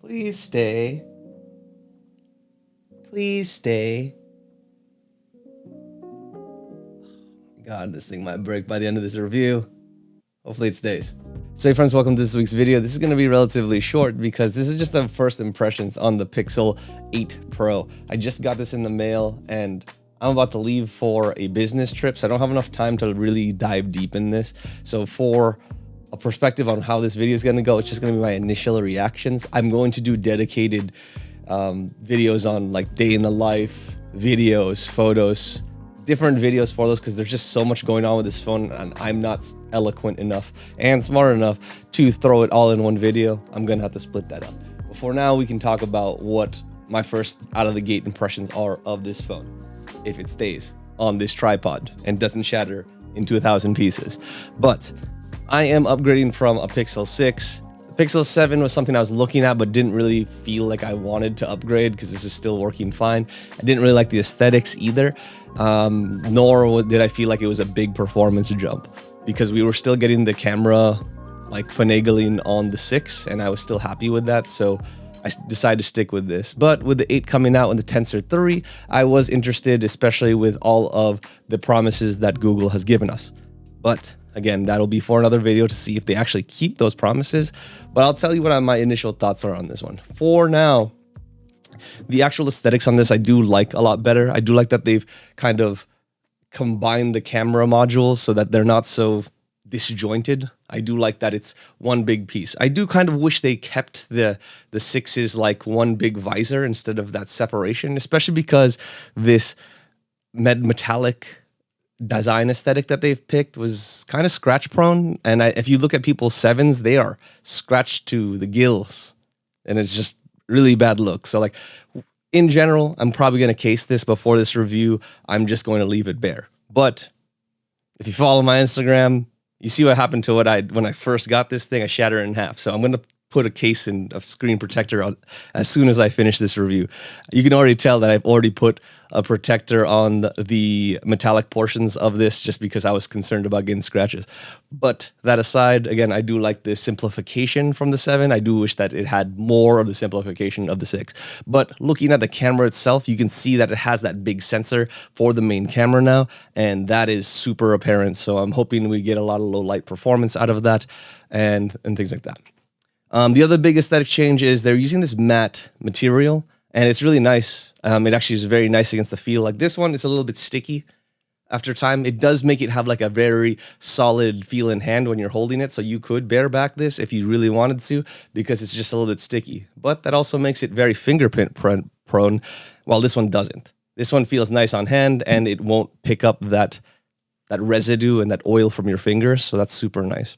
Please stay. Please stay. God, this thing might break by the end of this review. Hopefully it stays. So hey friends, welcome to this week's video. This is going to be relatively short because this is just the first impressions on the Pixel 8 Pro. I just got this in the mail and I'm about to leave for a business trip, so I don't have enough time to really dive deep in this. So for a perspective on how this video is going to go, it's just going to be my initial reactions. I'm going to do dedicated videos on like day in the life, videos, photos, different videos for those because there's just so much going on with this phone and I'm not eloquent enough and smart enough to throw it all in one video. I'm gonna have to split that up. But for now, we can talk about what my first out of the gate impressions are of this phone, if it stays on this tripod and doesn't shatter into 1,000 pieces. But I am upgrading from a Pixel 6. The Pixel 7 was something I was looking at but didn't really feel like I wanted to upgrade because this is still working fine. I didn't really like the aesthetics either, nor did I feel like it was a big performance jump because we were still getting the camera like finagling on the 6 and I was still happy with that, so I decided to stick with this. But with the 8 coming out and the Tensor 3, I was interested, especially with all of the promises that Google has given us. But again, that'll be for another video to see if they actually keep those promises. But I'll tell you what my initial thoughts are on this one. For now, the actual aesthetics on this I do like a lot better. I do like that they've kind of combined the camera modules so that they're not so disjointed. I do like that it's one big piece. I do kind of wish they kept the 6's like one big visor instead of that separation, especially because this metallic design aesthetic that they've picked was kind of scratch prone. And if you look at people's 7s, they are scratched to the gills and it's just really bad look. So like in general, I'm probably going to case this before this review. I'm just going to leave it bare. But if you follow my Instagram, you see what happened to when I first got this thing. I shattered it in half. So I'm going to put a case in a screen protector on as soon as I finish this review. You can already tell that I've already put a protector on the metallic portions of this just because I was concerned about getting scratches. But that aside, again, I do like the simplification from the 7. I do wish that it had more of the simplification of the 6. But looking at the camera itself, you can see that it has that big sensor for the main camera now, and that is super apparent. So I'm hoping we get a lot of low light performance out of that and things like that. The other big aesthetic change is they're using this matte material, and it's really nice. It actually is very nice against the feel. Like this one, it's a little bit sticky after time. It does make it have like a very solid feel in hand when you're holding it, so you could bareback this if you really wanted to because it's just a little bit sticky. But that also makes it very fingerprint prone, while this one doesn't. This one feels nice on hand, and it won't pick up that residue and that oil from your fingers, so that's super nice.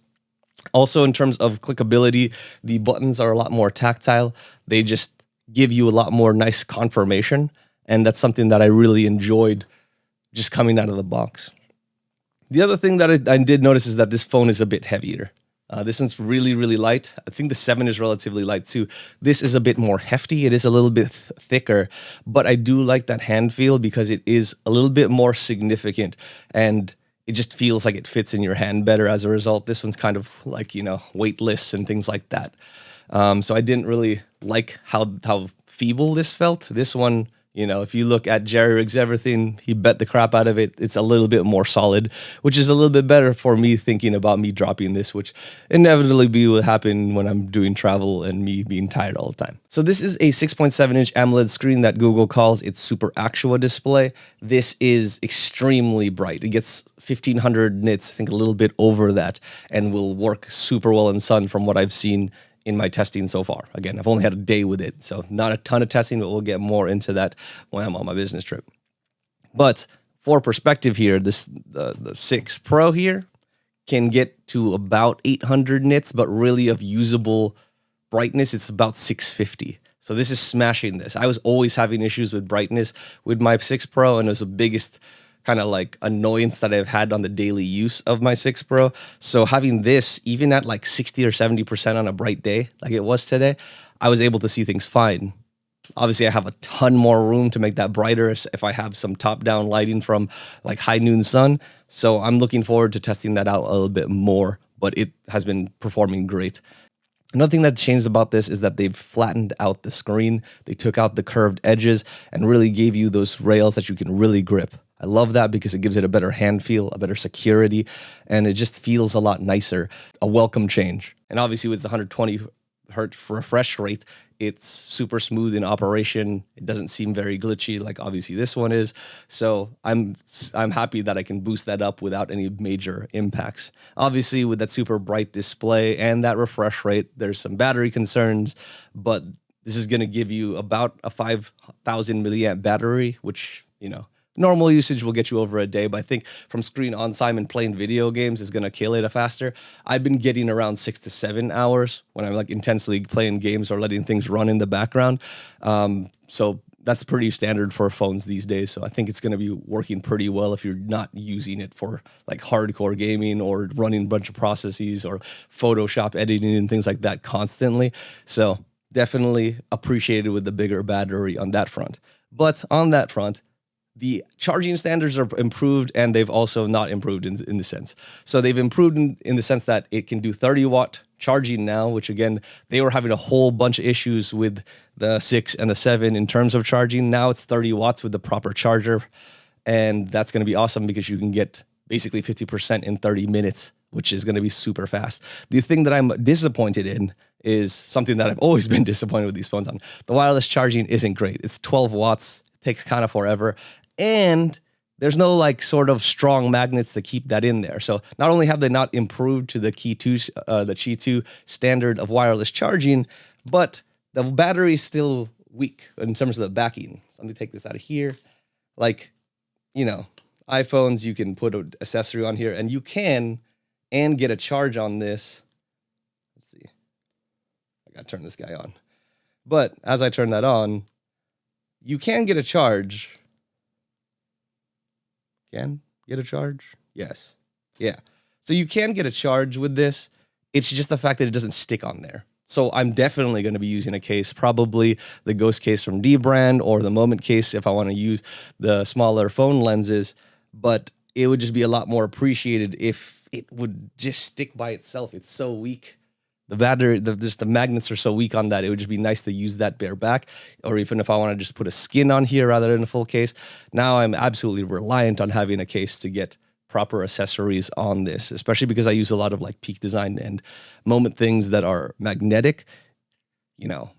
Also, in terms of clickability, the buttons are a lot more tactile. They just give you a lot more nice confirmation, and that's something that I really enjoyed just coming out of the box. The other thing that I did notice is that this phone is a bit heavier. This one's really, really light. I think the 7 is relatively light too. This is a bit more hefty. It is a little bit thicker, but I do like that hand feel because it is a little bit more significant and it just feels like it fits in your hand better as a result. This one's kind of like, you know, weightless and things like that. So I didn't really like how feeble this felt. This one, you know, if you look at Jerry Rigs Everything, he bet the crap out of it. It's a little bit more solid, which is a little bit better for me thinking about me dropping this, which inevitably will happen when I'm doing travel and me being tired all the time. So this is a 6.7-inch AMOLED screen that Google calls its Super Aqua display. This is extremely bright. It gets 1500 nits, I think a little bit over that, and will work super well in sun from what I've seen in my testing so far. Again, I've only had a day with it, so not a ton of testing, but we'll get more into that when I'm on my business trip. But for perspective here, the 6 Pro here can get to about 800 nits, but really of usable brightness, it's about 650. So this is smashing this. I was always having issues with brightness with my 6 Pro, and it was the biggest kind of like annoyance that I've had on the daily use of my 6 Pro. So having this, even at like 60 or 70% on a bright day, like it was today, I was able to see things fine. Obviously, I have a ton more room to make that brighter if I have some top-down lighting from like high noon sun. So I'm looking forward to testing that out a little bit more, but it has been performing great. Another thing that changed about this is that they've flattened out the screen. They took out the curved edges and really gave you those rails that you can really grip. I love that because it gives it a better hand feel, a better security, and it just feels a lot nicer. A welcome change. And obviously with the 120 hertz refresh rate, it's super smooth in operation. It doesn't seem very glitchy like obviously this one is. So I'm happy that I can boost that up without any major impacts. Obviously with that super bright display and that refresh rate, there's some battery concerns, but this is going to give you about a 5,000 milliamp battery, which, you know, normal usage will get you over a day, but I think from screen on time and playing video games is going to kill it faster. I've been getting around 6 to 7 hours when I'm like intensely playing games or letting things run in the background. So that's pretty standard for phones these days. So I think it's going to be working pretty well if you're not using it for like hardcore gaming or running a bunch of processes or Photoshop editing and things like that constantly. So definitely appreciated with the bigger battery on that front. But on that front, the charging standards are improved, and they've also not improved in the sense. So they've improved in the sense that it can do 30-watt charging now, which again, they were having a whole bunch of issues with the 6 and the 7 in terms of charging. Now it's 30 watts with the proper charger, and that's going to be awesome because you can get basically 50% in 30 minutes, which is going to be super fast. The thing that I'm disappointed in is something that I've always been disappointed with these phones on. The wireless charging isn't great. It's 12 watts. It takes kind of forever. And there's no like sort of strong magnets to keep that in there. So not only have they not improved to the 𝐇𝐎2 standard of wireless charging, but the battery is still weak in terms of the backing. So let me take this out of here. Like, you know, iPhones, you can put an accessory on here and you can and get a charge on this. Let's see. I got to turn this guy on. But as I turn that on, you can get a charge. Can get a charge? Yes. Yeah. So you can get a charge with this. It's just the fact that it doesn't stick on there. So I'm definitely going to be using a case, probably the Ghost case from D brand or the Moment case if I want to use the smaller phone lenses. But it would just be a lot more appreciated if it would just stick by itself. It's so weak. The battery, just the magnets are so weak on that. It would just be nice to use that bareback, or even if I want to just put a skin on here rather than a full case. Now I'm absolutely reliant on having a case to get proper accessories on this, especially because I use a lot of like Peak Design and Moment things that are magnetic. You know,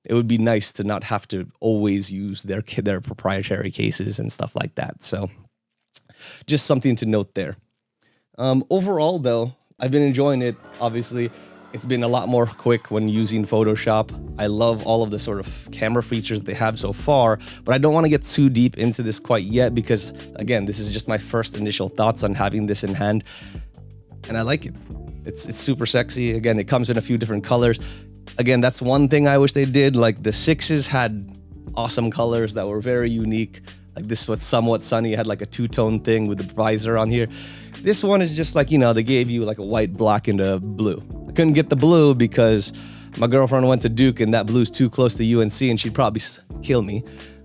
it would be nice to not have to always use their proprietary cases and stuff like that. So just something to note there. Overall, though, I've been enjoying it, obviously. It's been a lot more quick when using Photoshop. I love all of the sort of camera features that they have so far, but I don't want to get too deep into this quite yet because, again, this is just my first initial thoughts on having this in hand, and I like it. It's super sexy. Again, it comes in a few different colors. Again, that's one thing I wish they did. Like the 6s had awesome colors that were very unique. Like this was Somewhat Sunny. It had like a two-tone thing with the visor on here. This one is just like, you know, they gave you like a white, black, and a blue. I couldn't get the blue because my girlfriend went to Duke and that blue's too close to UNC and she'd probably kill me.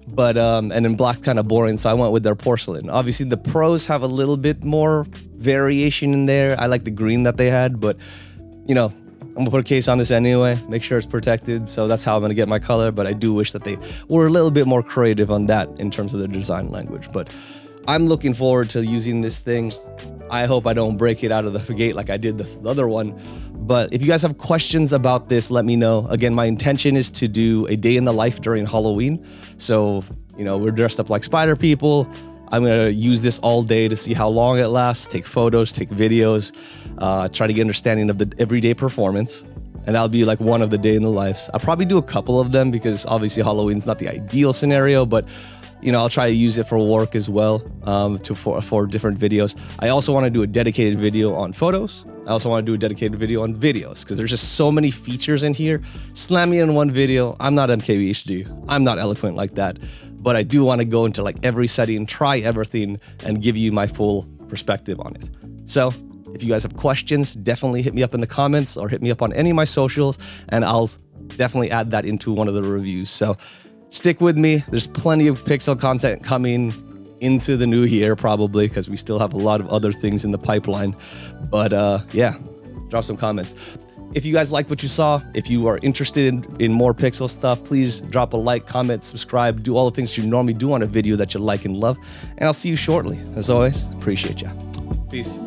But, and then black's kind of boring, so I went with their porcelain. Obviously, the Pros have a little bit more variation in there. I like the green that they had, but, you know, I'm gonna put a case on this anyway, make sure it's protected. So that's how I'm gonna get my color, but I do wish that they were a little bit more creative on that in terms of the design language. But I'm looking forward to using this thing. I hope I don't break it out of the gate like I did the other one. But if you guys have questions about this, let me know. Again, my intention is to do a day in the life during Halloween. So, you know, we're dressed up like spider people. I'm going to use this all day to see how long it lasts, take photos, take videos, try to get understanding of the everyday performance. And that'll be like one of the day in the lives. I'll probably do a couple of them because obviously Halloween's not the ideal scenario, but you know, I'll try to use it for work as well, for different videos. I also want to do a dedicated video on photos. I also want to do a dedicated video on videos because there's just so many features in here. Slam me in one video. I'm not 𝐬𝐃HD. I'm not eloquent like that, but I do want to go into like every setting, try everything, and give you my full perspective on it. So if you guys have questions, definitely hit me up in the comments or hit me up on any of my socials, and I'll definitely add that into one of the reviews. So stick with me. There's plenty of Pixel content coming into the new year, probably, because we still have a lot of other things in the pipeline. But yeah, drop some comments. If you guys liked what you saw, if you are interested in more Pixel stuff, please drop a like, comment, subscribe, do all the things you normally do on a video that you like and love. And I'll see you shortly. As always, appreciate ya. Peace.